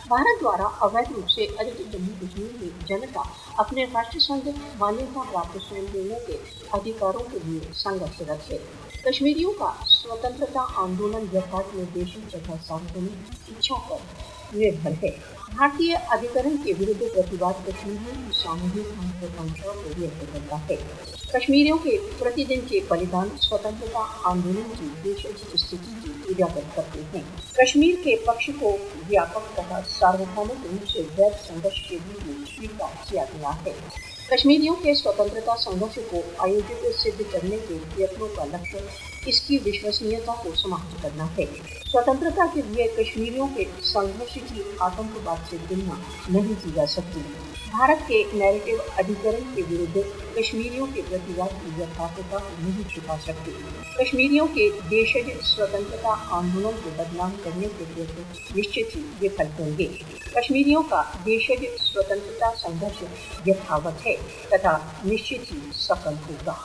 भारत द्वारा अवैध रूप से अधिकृत जम्मू कश्मीर में जनता अपने राष्ट्रसंघ मान्यता प्राप्त स्वयं निर्णय के अधिकारों के लिए संघर्षरत है। कश्मीरियों का स्वतंत्रता आंदोलन यथार्थ निर्देशन तथा सार्वजनिक इच्छा पर निर्भर है। भारतीय अधिकरण के विरुद्ध प्रतिवाद कश्मीरियों की सामूहिक महत्वाकांक्षा को व्यक्त करता है। कश्मीरियों के प्रतिदिन के बलिदान स्वतंत्रता आंदोलन की देशज स्थिति की उजागर करते हैं। कश्मीर के पक्ष को व्यापक तथा सार्वभौमिक रूप से वैध संघर्ष के रूप में स्वीकार किया गया है। कश्मीरियों के स्वतंत्रता संघर्ष को आयोजित सिद्ध करने के प्रयत्नों का लक्ष्य इसकी विश्वसनीयता को समाप्त करना है। स्वतंत्रता के लिए कश्मीरियों के संघर्ष की आतंकवाद से तुलना नहीं की जा सकती। भारत के नैरेटिव अधिकरण के विरुद्ध कश्मीरियों के प्रतिवाद की यथार्थता को नहीं छुपा सकते। कश्मीरियों के देशज स्वतंत्रता आंदोलन को बदनाम करने के प्रयत्न निश्चित ही विफल होंगे। कश्मीरियों का देशज स्वतंत्रता संघर्ष यथावत है तथा निश्चित ही सफल होगा।